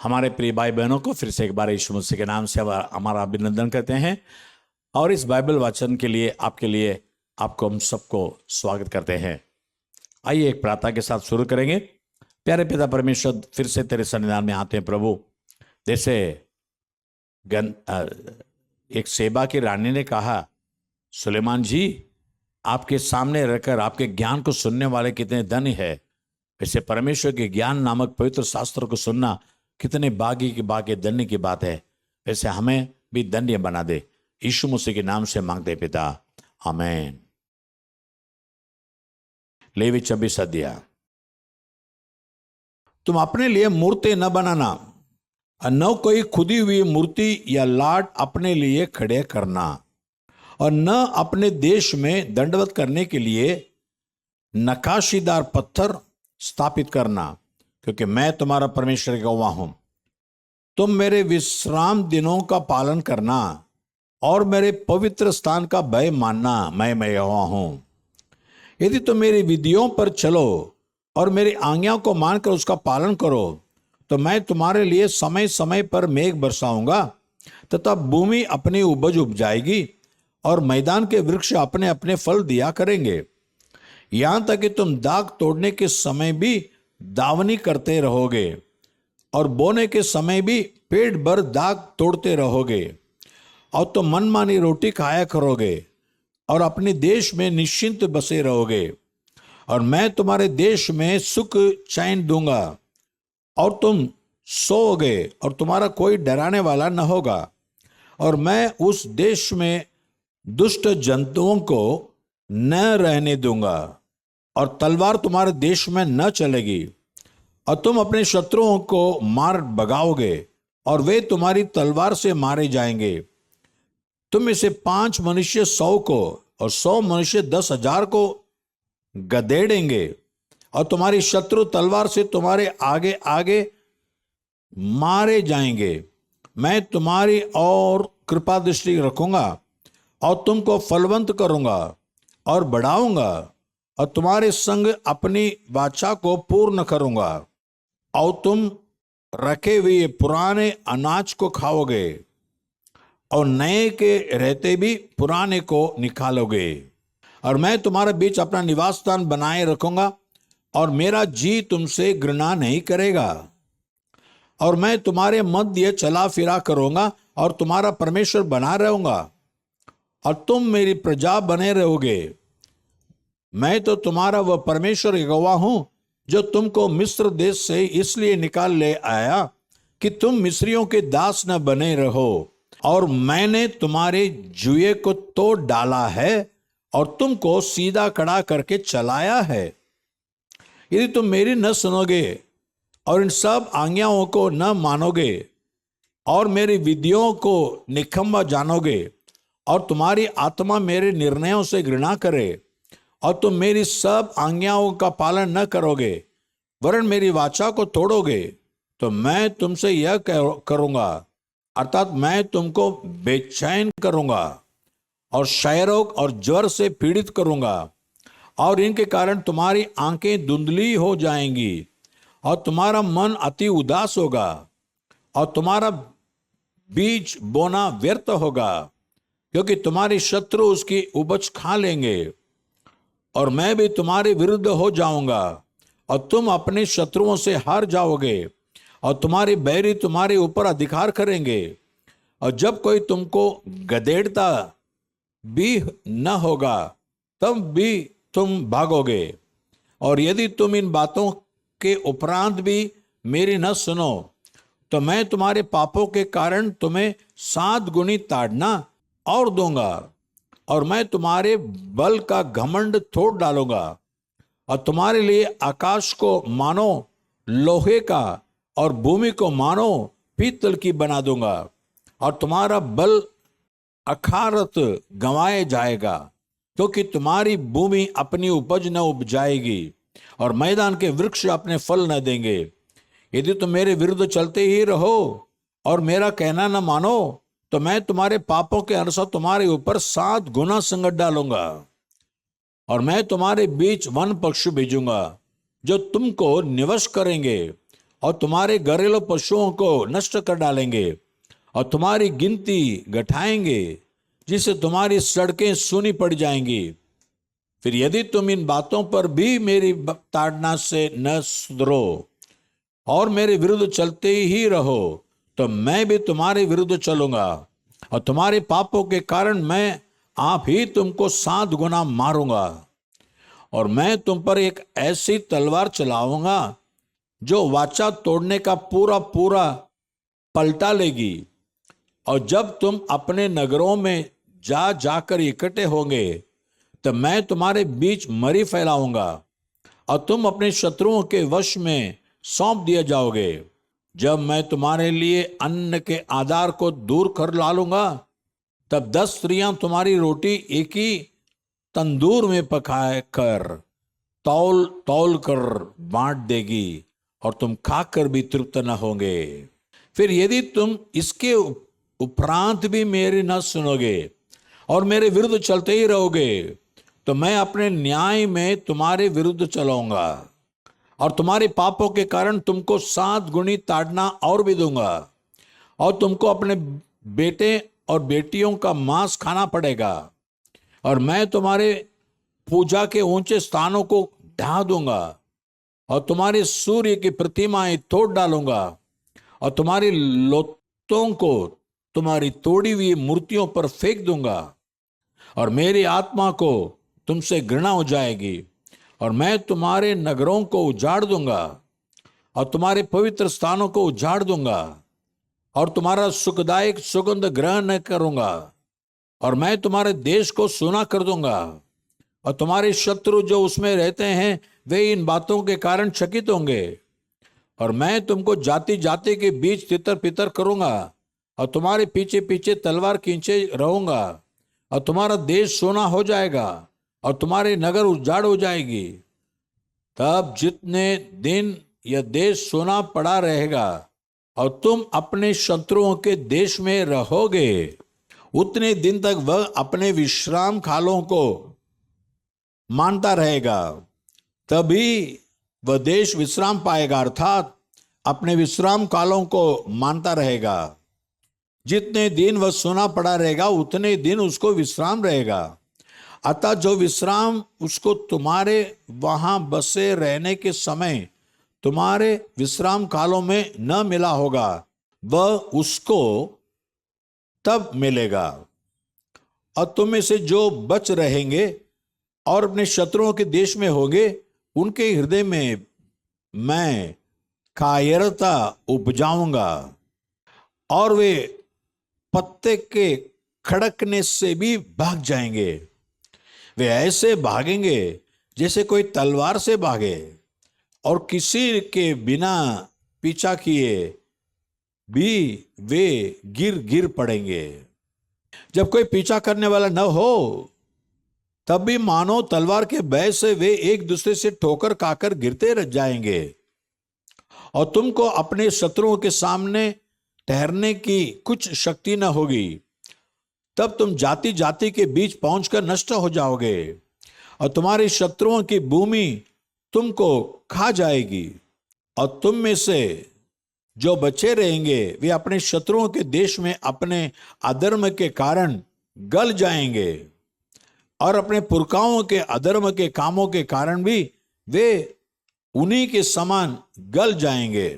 हमारे प्रिय भाई बहनों को फिर से एक बार यीशु मसीह के नाम से हमारा अभिनंदन करते हैं और इस बाइबल वचन के लिए आपको हम सबको स्वागत करते हैं। आइए एक प्रार्थना के साथ शुरू करेंगे। प्यारे पिता परमेश्वर, फिर से तेरे सन्निधान में आते हैं प्रभु। जैसे एक सेबा की रानी ने कहा, सुलेमान जी आपके सामने रहकर आपके ज्ञान को सुनने वाले कितने धन्य है। वैसे परमेश्वर के ज्ञान नामक पवित्र शास्त्र को सुनना कितने बागी धन्य की बात है। वैसे हमें भी धन्य बना दे, यीशु मसीह के नाम से मांगते पिता, आमीन। लेवी 26 अध्याय। तुम अपने लिए मूर्ति न बनाना और न कोई खुदी हुई मूर्ति या लाट अपने लिए खड़े करना और न अपने देश में दंडवत करने के लिए नकाशीदार पत्थर स्थापित करना, क्योंकि मैं तुम्हारा परमेश्वर गवाह हूं। तुम मेरे विश्राम दिनों का पालन करना और मेरे पवित्र स्थान का भय मानना, मैं यहोवा हूं। यदि तुम मेरी विधियों पर चलो और मेरी आज्ञा को मानकर उसका पालन करो, तो मैं तुम्हारे लिए समय समय पर मेघ बरसाऊंगा तथा भूमि अपनी उपज उपजाएगी और मैदान के वृक्ष अपने अपने फल दिया करेंगे। यहां तक कि तुम दाख तोड़ने के समय भी दावनी करते रहोगे और बोने के समय भी पेट भर दाख तोड़ते रहोगे और तुम मनमानी रोटी खाया करोगे और अपने देश में निश्चिंत बसे रहोगे। और मैं तुम्हारे देश में सुख चैन दूंगा और तुम सोओगे और तुम्हारा कोई डराने वाला न होगा। और मैं उस देश में दुष्ट जंतुओं को न रहने दूंगा और तलवार तुम्हारे देश में न चलेगी और तुम अपने शत्रुओं को मार भगाओगे और वे तुम्हारी तलवार से मारे जाएंगे। तुम में से 5 मनुष्य 100 को और 100 मनुष्य 10,000 को गधेड़ेंगे और तुम्हारी शत्रु तलवार से तुम्हारे आगे आगे मारे जाएंगे। मैं तुम्हारी और कृपा दृष्टि रखूंगा और तुमको फलवंत करूंगा और बढ़ाऊंगा और तुम्हारे संग अपनी वाचा को पूर्ण करूंगा और तुम रखे हुए पुराने अनाज को खाओगे और नए के रहते भी पुराने को निकालोगे। और मैं तुम्हारे बीच अपना निवास स्थान बनाए रखूंगा और मेरा जी तुमसे घृणा नहीं करेगा। और मैं तुम्हारे मध्य चला फिरा करूंगा और तुम्हारा परमेश्वर बना रहूंगा और तुम मेरी प्रजा बने रहोगे। मैं तो तुम्हारा वह परमेश्वर गवाह हूं जो तुमको मिस्र देश से इसलिए निकाल ले आया कि तुम मिस्रियों के दास न बने रहो। और मैंने तुम्हारे जुए को तोड़ डाला है और तुमको सीधा खड़ा करके चलाया है। यदि तुम मेरी न सुनोगे और इन सब आज्ञाओं को न मानोगे और मेरी विधियों को निकम्मा जानोगे और तुम्हारी आत्मा मेरे निर्णयों से घृणा करे और तुम मेरी सब आज्ञाओं का पालन न करोगे वरन मेरी वाचा को तोड़ोगे, तो मैं तुमसे यह करूंगा, अर्थात मैं तुमको बेचैन करूंगा और क्षयरोग और ज्वर से पीड़ित करूंगा और इनके कारण तुम्हारी आंखें धुंधली हो जाएंगी और तुम्हारा मन अति उदास होगा और तुम्हारा बीज बोना व्यर्थ होगा, क्योंकि तुम्हारे शत्रु उसकी उपज खा लेंगे। और मैं भी तुम्हारे विरुद्ध हो जाऊंगा और तुम अपने शत्रुओं से हार जाओगे और तुम्हारे बैरी तुम्हारे ऊपर अधिकार करेंगे। और जब कोई तुमको गधेड़ता भी न होगा तब भी तुम भागोगे। और यदि तुम इन बातों के उपरांत भी मेरी न सुनो, तो मैं तुम्हारे पापों के कारण तुम्हें 7 गुनी ताड़ना और दूंगा और मैं तुम्हारे बल का घमंड तोड़ डालूंगा और तुम्हारे लिए आकाश को मानो लोहे का और भूमि को मानो पीतल की बना दूंगा और तुम्हारा बल अखारत गंवाए जाएगा, क्योंकि तुम्हारी भूमि अपनी उपज न उपजाएगी और मैदान के वृक्ष अपने फल न देंगे। यदि तुम मेरे विरुद्ध चलते ही रहो और मेरा कहना न मानो, तो मैं तुम्हारे पापों के अनुसार तुम्हारे ऊपर 7 गुना संकट डालूंगा और मैं तुम्हारे बीच वन पक्षी भेजूंगा जो तुमको निवश करेंगे और तुम्हारे घरेलू पशुओं को नष्ट कर डालेंगे और तुम्हारी गिनती घटाएंगे, जिससे तुम्हारी सड़कें सूनी पड़ जाएंगी। फिर यदि तुम इन बातों पर भी मेरी ताड़ना से न सुधरो और मेरे विरुद्ध चलते ही रहो, तो मैं भी तुम्हारे विरुद्ध चलूंगा और तुम्हारे पापों के कारण मैं आप ही तुमको 7 गुना मारूंगा। और मैं तुम पर एक ऐसी तलवार चलाऊंगा जो वाचा तोड़ने का पूरा पूरा पलटा लेगी। और जब तुम अपने नगरों में जा जाकर इकट्ठे होंगे, तब मैं तुम्हारे बीच मरी फैलाऊंगा और तुम अपने शत्रुओं के वश में सौंप दिए जाओगे। जब मैं तुम्हारे लिए अन्न के आधार को दूर कर डालूंगा, तब 10 स्त्रियां तुम्हारी रोटी एक ही तंदूर में पकाए कर तौल तौल कर बांट देगी और तुम खाकर भी तृप्त न होंगे। फिर यदि तुम इसके उपरांत भी मेरी न सुनोगे और मेरे विरुद्ध चलते ही रहोगे, तो मैं अपने न्याय में तुम्हारे विरुद्ध चलाऊंगा और तुम्हारे पापों के कारण तुमको 7 गुनी ताड़ना और भी दूंगा। और तुमको अपने बेटे और बेटियों का मांस खाना पड़ेगा और मैं तुम्हारे पूजा के ऊंचे स्थानों को ढा दूंगा और तुम्हारे सूर्य की प्रतिमाएं तोड़ डालूंगा और तुम्हारी लोथों को तुम्हारी तोड़ी हुई मूर्तियों पर फेंक दूंगा। और मेरी आत्मा को तुमसे घृणा हो जाएगी और मैं तुम्हारे नगरों को उजाड़ दूंगा और तुम्हारे पवित्र स्थानों को उजाड़ दूंगा और तुम्हारा सुखदायक सुगंध ग्रहण न करूंगा। और मैं तुम्हारे देश को सूना कर दूंगा और तुम्हारे शत्रु जो उसमें रहते हैं वे इन बातों के कारण चकित होंगे। और मैं तुमको जाति जाति के बीच तितर पितर करूंगा और तुम्हारे पीछे पीछे तलवार खींचे रहूंगा और तुम्हारा देश सोना हो जाएगा और तुम्हारे नगर उजाड़ हो जाएगी। तब जितने दिन यह देश सोना पड़ा रहेगा और तुम अपने शत्रुओं के देश में रहोगे, उतने दिन तक वह अपने विश्राम कालों को मानता रहेगा। तभी वह देश विश्राम पाएगा, अर्थात अपने विश्राम कालों को मानता रहेगा। जितने दिन वह सोना पड़ा रहेगा उतने दिन उसको विश्राम रहेगा। अतः जो विश्राम उसको तुम्हारे वहां बसे रहने के समय तुम्हारे विश्राम कालों में न मिला होगा, वह उसको तब मिलेगा। और तुम में से जो बच रहेंगे और अपने शत्रुओं के देश में होंगे, उनके हृदय में मैं कायरता उपजाऊंगा और वे पत्ते के खड़कने से भी भाग जाएंगे। वे ऐसे भागेंगे जैसे कोई तलवार से भागे और किसी के बिना पीछा किए भी वे गिर गिर पड़ेंगे। जब कोई पीछा करने वाला न हो, तब भी मानो तलवार के भय से वे एक दूसरे से ठोकर खाकर गिरते रह जाएंगे। और तुमको अपने शत्रुओं के सामने ठहरने की कुछ शक्ति न होगी। तब तुम जाति जाति के बीच पहुंचकर नष्ट हो जाओगे और तुम्हारे शत्रुओं की भूमि तुमको खा जाएगी। और तुम में से जो बचे रहेंगे वे अपने शत्रुओं के देश में अपने अधर्म के कारण गल जाएंगे और अपने पुरखाओं के अधर्म के कामों के कारण भी वे उन्हीं के समान गल जाएंगे।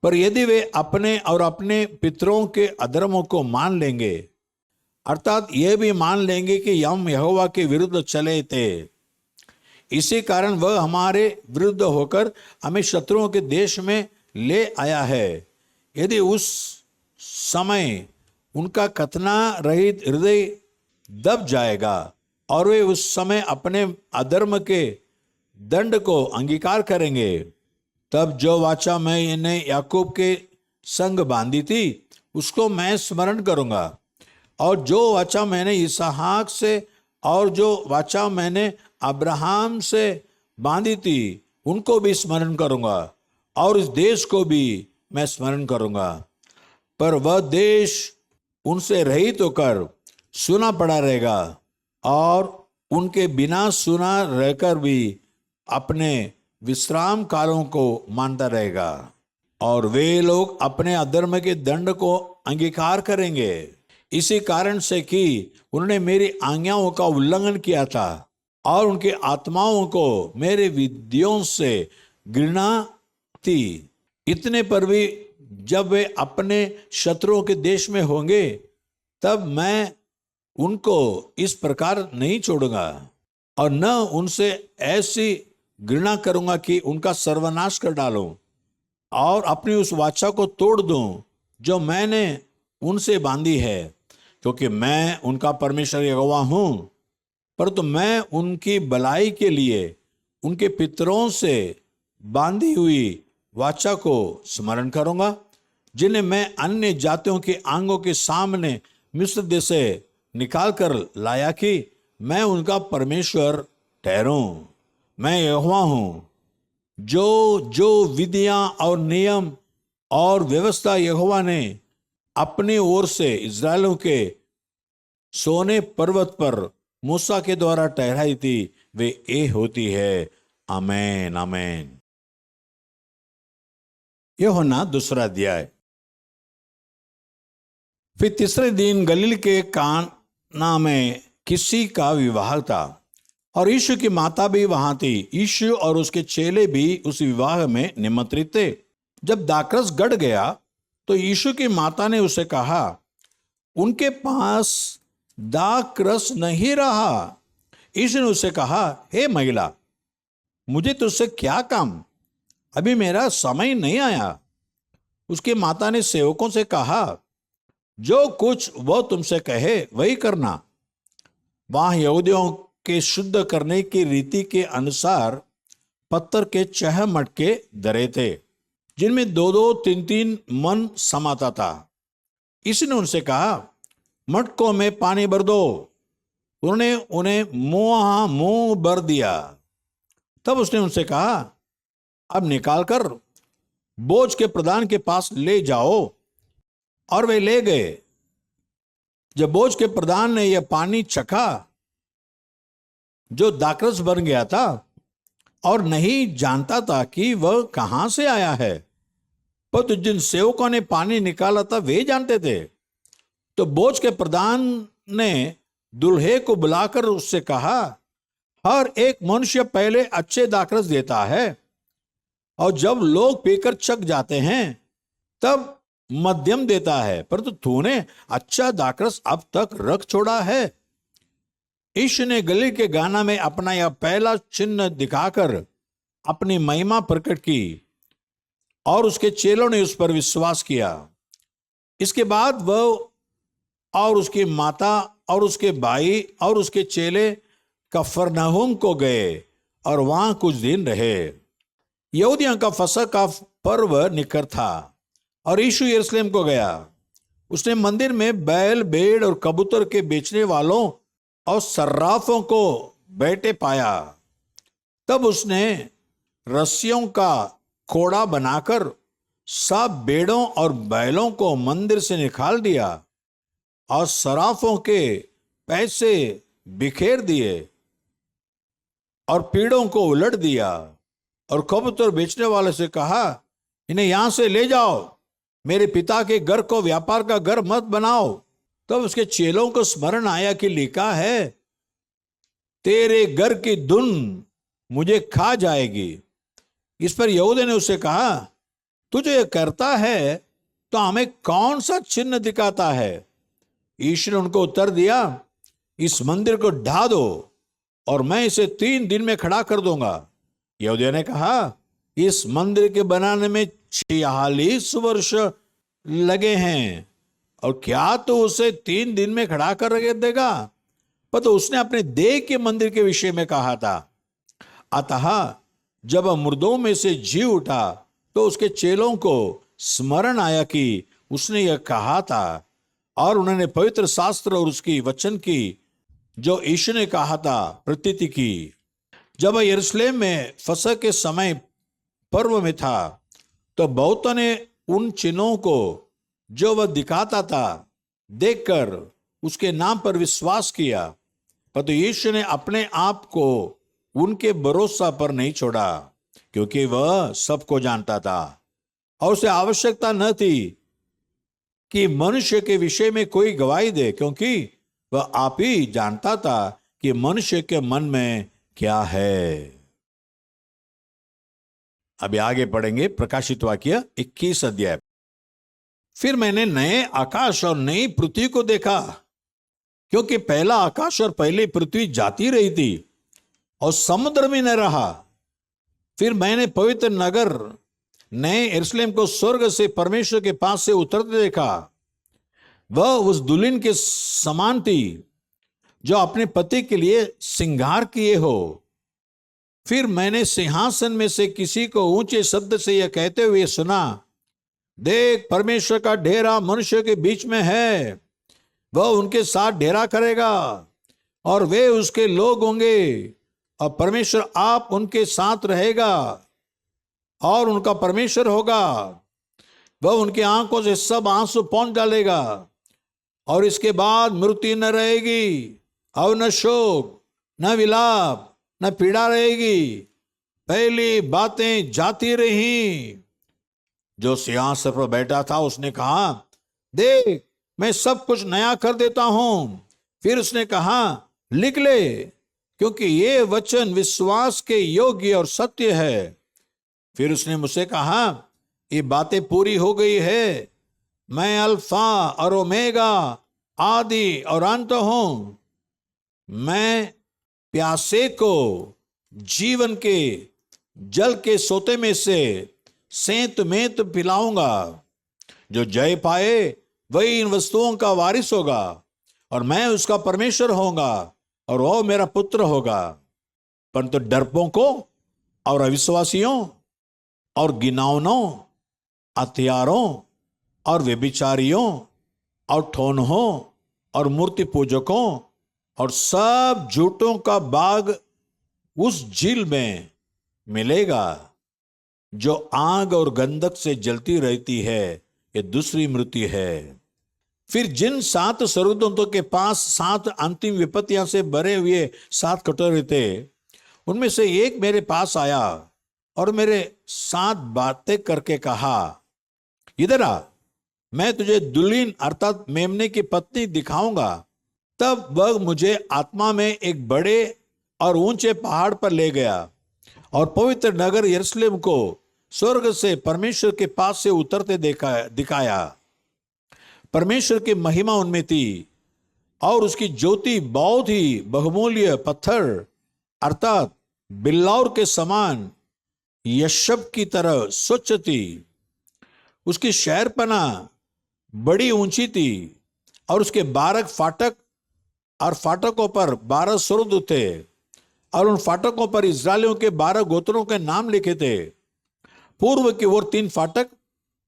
पर यदि वे अपने और अपने पितरों के अधर्मों को मान लेंगे, अर्थात यह भी मान लेंगे कि हम यहोवा के विरुद्ध चले थे, इसी कारण वह हमारे विरुद्ध होकर हमें शत्रुओं के देश में ले आया है, यदि उस समय उनका कतना रहित हृदय दब जाएगा और वे उस समय अपने अधर्म के दंड को अंगीकार करेंगे, तब जो वाचा मैं इन्हें याकूब के संग बांधी थी उसको मैं स्मरण करूंगा, और जो वाचा मैंने इसहाक से और जो वाचा मैंने अब्राहम से बांधी थी उनको भी स्मरण करूंगा, और इस देश को भी मैं स्मरण करूंगा। पर वह देश उनसे रहित होकर सुना पड़ा रहेगा और उनके बिना सुना रहकर भी अपने विश्राम कालों को मानता रहेगा। और वे लोग अपने अधर्म के दंड को अंगीकार करेंगे, इसी कारण से कि उन्होंने मेरी आज्ञाओं का उल्लंघन किया था और उनके आत्माओं को मेरे विधियों से घृणा थी। इतने पर भी जब वे अपने शत्रुओं के देश में होंगे, तब मैं उनको इस प्रकार नहीं छोड़ूंगा और न उनसे ऐसी घृणा करूंगा कि उनका सर्वनाश कर डालूं और अपनी उस वाचा को तोड़ दूं जो मैंने उनसे बांधी है, क्योंकि मैं उनका परमेश्वर यहोवा हूं। परंतु मैं उनकी भलाई के लिए उनके पितरों से बांधी हुई वाचा को स्मरण करूंगा, जिन्हें मैं अन्य जातियों के आंगों के सामने मिस्र देश से निकाल कर लाया कि मैं उनका परमेश्वर ठहरूं। मैं यहोवा हूं। जो जो विधियां और नियम और व्यवस्था यहोवा ने अपनी ओर से इस्राएलियों के सोने पर्वत पर मूसा के द्वारा ठहराई थी, वे ये होती है। आमेन आमेन। यूहन्ना दूसरा अध्याय। फिर तीसरे दिन गलील के काना में किसी का विवाह था और यीशु की माता भी वहां थी। यीशु और उसके चेले भी उस विवाह में निमंत्रित थे। जब दाखरस गड़ गया तो यीशु की माता ने उसे कहा, उनके पास दाखरस नहीं रहा। यीशु ने उससे कहा, हे महिला, मुझे तुझसे क्या काम? अभी मेरा समय नहीं आया। उसकी माता ने सेवकों से कहा, जो कुछ वो तुमसे कहे वही करना। वहां यहूदियों के शुद्ध करने की रीति के अनुसार पत्थर के 6 मटके धरे थे, जिनमें 2-2, 3-3 मन समाता था। इसने उनसे कहा, मटकों में पानी भर दो। उन्होंने उन्हें मुंह भर दिया। तब उसने उनसे कहा, अब निकालकर बोझ के प्रधान के पास ले जाओ। और वे ले गए। जब बोझ के प्रधान ने यह पानी चखा जो दाखरस बन गया था और नहीं जानता था कि वह कहां से आया है, पर जिन सेवकों ने पानी निकाला था वे जानते थे। तो बोझ के प्रधान ने दूल्हे को बुलाकर उससे कहा, हर एक मनुष्य पहले अच्छे दाखरस देता है और जब लोग पीकर चक जाते हैं तब मध्यम देता है, परंतु तूने अच्छा दाखरस अब तक रख छोड़ा है। यीशु ने गलील के गाना में अपना यह पहला चिन्ह दिखाकर अपनी महिमा प्रकट की और उसके चेलों ने उस पर विश्वास किया। इसके बाद वह और उसकी माता और उसके भाई और उसके चेले कफरनहूम को गए और वहां कुछ दिन रहे। यहूदियों का फसह का पर्व निकट था और यीशु यरूशलेम को गया। उसने मंदिर में बैल, भेड़ और कबूतर के बेचने वालों और सर्राफों को बैठे पाया। तब उसने रस्सियों का कोड़ा बनाकर सब भेड़ों और बैलों को मंदिर से निकाल दिया और सर्राफों के पैसे बिखेर दिए और पीड़ों को उलट दिया और कबूतर बेचने वाले से कहा, इन्हें यहां से ले जाओ, मेरे पिता के घर को व्यापार का घर मत बनाओ। तब उसके चेलों को स्मरण आया कि लिखा है, तेरे घर की धुन मुझे खा जाएगी। इस पर यहूदी ने उससे कहा, तू जो ये करता है तो हमें कौन सा चिन्ह दिखाता है? यीशु ने उनको उत्तर दिया, इस मंदिर को ढा दो और मैं इसे 3 दिन में खड़ा कर दूंगा। यहूदियों ने कहा, इस मंदिर के बनाने में 46 वर्ष लगे हैं और क्या तो उसे 3 दिन में खड़ा कर देगा? पर तो उसने अपने देह के मंदिर के विषय में कहा था। अतः जब मुर्दों में से जी उठा तो उसके चेलों को स्मरण आया कि उसने यह कहा था और उन्होंने पवित्र शास्त्र और उसकी वचन की जो यीशु ने कहा था प्रतीति की। जब वह यरूशलेम में फसह के समय पर्व में था तो बहुतों ने उन चिन्हों को जो वह दिखाता था देखकर उसके नाम पर विश्वास किया, परंतु यीशु ने अपने आप को उनके भरोसा पर नहीं छोड़ा, क्योंकि वह सबको जानता था। और उसे आवश्यकता न थी कि मनुष्य के विषय में कोई गवाही दे, क्योंकि वह आप ही जानता था कि मनुष्य के मन में क्या है। अभी आगे पढ़ेंगे प्रकाशित वाक्य 21 अध्याय। फिर मैंने नए आकाश और नई पृथ्वी को देखा, क्योंकि पहला आकाश और पहली पृथ्वी जाती रही थी और समुद्र में न रहा। फिर मैंने पवित्र नगर नए यरूशलेम को स्वर्ग से परमेश्वर के पास से उतरते देखा। वह उस दुल्हन के समान थी जो अपने पति के लिए श्रृंगार किए हो। फिर मैंने सिंहासन में से किसी को ऊंचे शब्द से यह कहते हुए सुना, देख, परमेश्वर का डेरा मनुष्य के बीच में है। वह उनके साथ डेरा करेगा और वे उसके लोग होंगे, और परमेश्वर आप उनके साथ रहेगा और उनका परमेश्वर होगा। वह उनकी आंखों से सब आंसू पोंछ डालेगा, और इसके बाद मृत्यु न रहेगी, और न शोक, न विलाप, न पीड़ा रहेगी। पहली बातें जाती रही। जो सिंहासन पर बैठा था उसने कहा, देख, मैं सब कुछ नया कर देता हूं। फिर उसने कहा, लिख ले, क्योंकि ये वचन विश्वास के योग्य और सत्य है। फिर उसने मुझसे कहा, ये बातें पूरी हो गई है। मैं अल्फा और ओमेगा, आदि और अंत हूं। मैं प्यासे को जीवन के जल के सोते में से सेंत मेंत पिलाऊंगा। जो जय पाए वही इन वस्तुओं का वारिस होगा, और मैं उसका परमेश्वर होऊंगा और वह मेरा पुत्र होगा। परंतु डरपोकों और अविश्वासियों और घिनौनों, हत्यारों और व्यभिचारियों और ठोनहों और मूर्ति पूजकों और सब झूठों का भाग उस झील में मिलेगा, जो आग और गंधक से जलती रहती है। ये दूसरी मृत्यु है। फिर जिन 7 स्वर्गदूतों के पास 7 अंतिम विपत्तियां से भरे हुए 7 कटोरे थे, उनमें से एक मेरे पास आया और मेरे साथ बातें करके कहा, इधर आ, मैं तुझे दुल्हन अर्थात मेमने की पत्नी दिखाऊंगा। तब वह मुझे आत्मा में एक बड़े और ऊंचे पहाड़ पर ले गया, और पवित्र नगर यरूशलेम को स्वर्ग से परमेश्वर के पास से उतरते दिखाया। परमेश्वर की महिमा उनमें थी, और उसकी ज्योति बहुत ही बहुमूल्य पत्थर अर्थात बिल्लौर के समान यशब की तरह स्वच्छ थी। उसकी शहरपना बड़ी ऊंची थी, और उसके 12 फाटक, और फाटकों पर 12 स्वर्गदूत थे, और उन फाटकों पर इस्राएलियों के 12 गोत्रों के नाम लिखे थे। पूर्व की ओर 3 फाटक,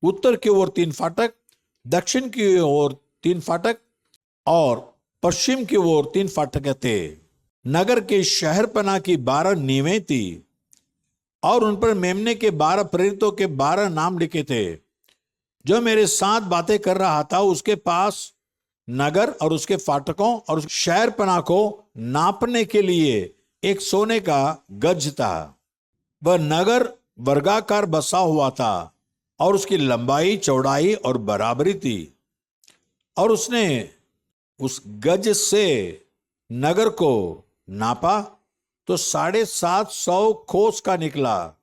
उत्तर की ओर 3 फाटक, दक्षिण की ओर 3 फाटक और पश्चिम की ओर 3 फाटक थे। नगर के शहरपना की 12 नींवें थी, और उन पर मेमने के 12 प्रेरितों के 12 नाम लिखे थे। जो मेरे साथ बातें कर रहा था, उसके पास नगर और उसके फाटकों और शहरपना को नापने के लिए एक सोने का गज था। वह नगर वर्गाकार बसा हुआ था, और उसकी लंबाई, चौड़ाई और बराबरी थी। और उसने उस गज से नगर को नापा तो 750 कोस का निकला।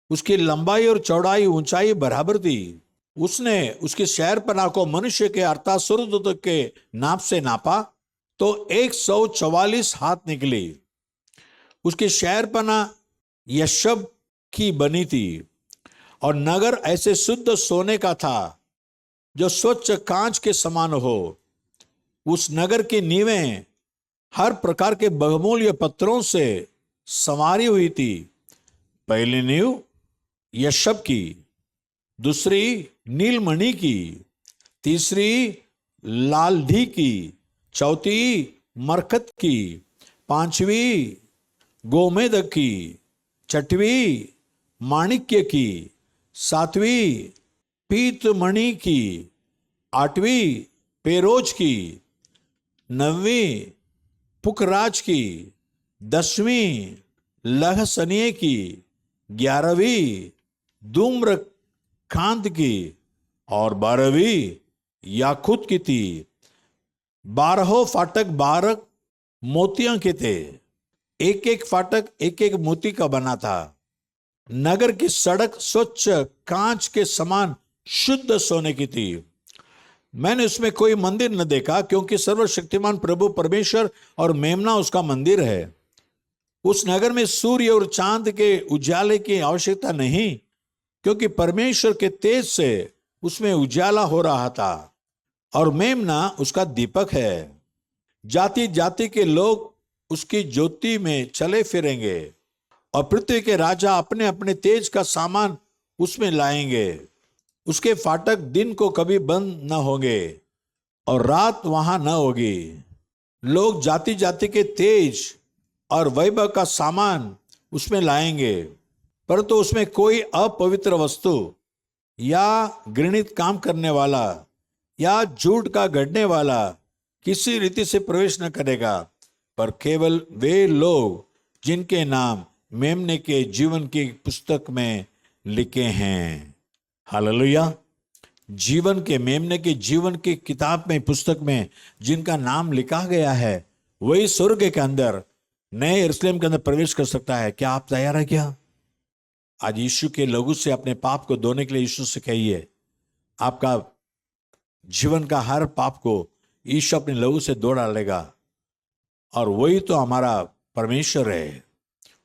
उसकी लंबाई और चौड़ाई, ऊंचाई बराबर थी। उसने उसकी शहरपना को मनुष्य के अर्थात स्वर्गदूत के नाप से नापा तो 144 हाथ निकली। उसकी शहरपना यशब की बनी थी, और नगर ऐसे शुद्ध सोने का था जो स्वच्छ कांच के समान हो। उस नगर की नींवें हर प्रकार के बहुमूल्य पत्थरों से संवारी हुई थी। पहली नींव यशब की, दूसरी नीलमणि की, तीसरी लालढी की, चौथी मरकत की, पांचवी गोमेदक की, छठवीं माणिक्य की, सातवीं पीतमणि की, आठवीं पेरोज की, नवीं पुखराज की, 10वीं लहसनिये की, 11वीं धूम्र कांद की और 12वीं याकूत की थी। 12 फाटक 12 मोतियों के थे। एक एक फाटक एक एक मोती का बना था। नगर की सड़क स्वच्छ कांच के समान शुद्ध सोने की थी। मैंने उसमें कोई मंदिर न देखा, क्योंकि सर्वशक्तिमान प्रभु परमेश्वर और मेमना उसका मंदिर है। उस नगर में सूर्य और चांद के उजाले की आवश्यकता नहीं, क्योंकि परमेश्वर के तेज से उसमें उजाला हो रहा था और मेमना उसका दीपक है। जाति जाति के लोग उसकी ज्योति में चले फिरेंगे और पृथ्वी के राजा अपने अपने तेज का सामान उसमें लाएंगे। उसके फाटक दिन को कभी बंद न होंगे और रात वहां न होगी। लोग जाति जाति के तेज और वैभव का सामान उसमें लाएंगे, परंतु उसमें कोई अपवित्र वस्तु या घृणित काम करने वाला या झूठ का गढ़ने वाला किसी रीति से प्रवेश न करेगा, पर केवल वे लोग जिनके नाम मेमने के जीवन की पुस्तक में लिखे हैं। हालेलुया। जीवन के मेमने के जीवन की किताब में, पुस्तक में जिनका नाम लिखा गया है, वही स्वर्ग के अंदर नए यरूशलेम के अंदर प्रवेश कर सकता है। क्या आप तैयार है? क्या आज यीशु के लहू से अपने पाप को धोने के लिए यीशु से कहिए, आपका जीवन का हर पाप को यीशु अपने लहू से धो डालेगा। और वही तो हमारा परमेश्वर है,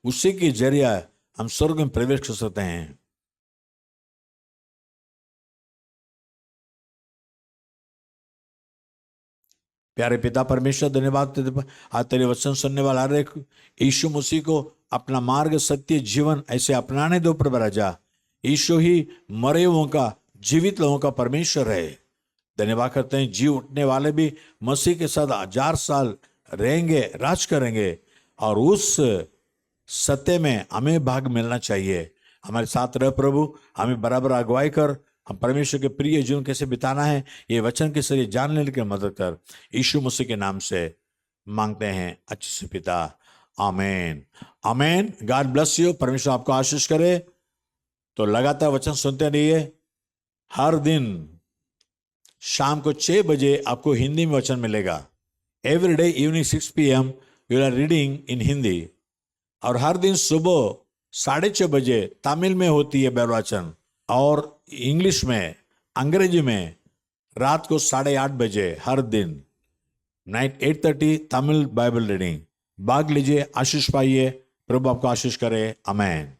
उसी के जरिए हम स्वर्ग में प्रवेश कर सकते हैं। प्यारे पिता परमेश्वर, धन्यवाद आज तेरे वचन सुनने वाला हर एक यीशु मसीह को अपना मार्ग, सत्य, जीवन ऐसे अपनाने दो प्रभु राजा। यीशु ही मरे हुओं का, जीवित लोगों का परमेश्वर है। धन्यवाद करते हैं, जी उठने वाले भी मसीह के साथ 1000 साल रहेंगे, राज करेंगे और उस सत्य में हमें भाग मिलना चाहिए। हमारे साथ रह प्रभु, हमें बराबर अगुवाई कर, हम परमेश्वर के प्रिय जीवन कैसे बिताना है ये वचन के जरिए जानने के मदद कर। यीशु मसीह के नाम से मांगते हैं अच्छे से पिता, आमीन आमीन। God bless you. परमेश्वर आपको आशीष करे। तो लगातार वचन सुनते रहिए। हर दिन शाम को 6 बजे आपको हिंदी में वचन मिलेगा। Every day evening 6 PM you are reading in Hindi. और हर दिन सुबह 6:30 बजे तमिल में होती है बैरवचन, और इंग्लिश में, अंग्रेजी में रात को 8:30 बजे हर दिन नाइट 8:30 तमिल बाइबल रीडिंग। भाग लीजिए, आशीष पाइए। प्रभु आपको आशीष करे। आमीन।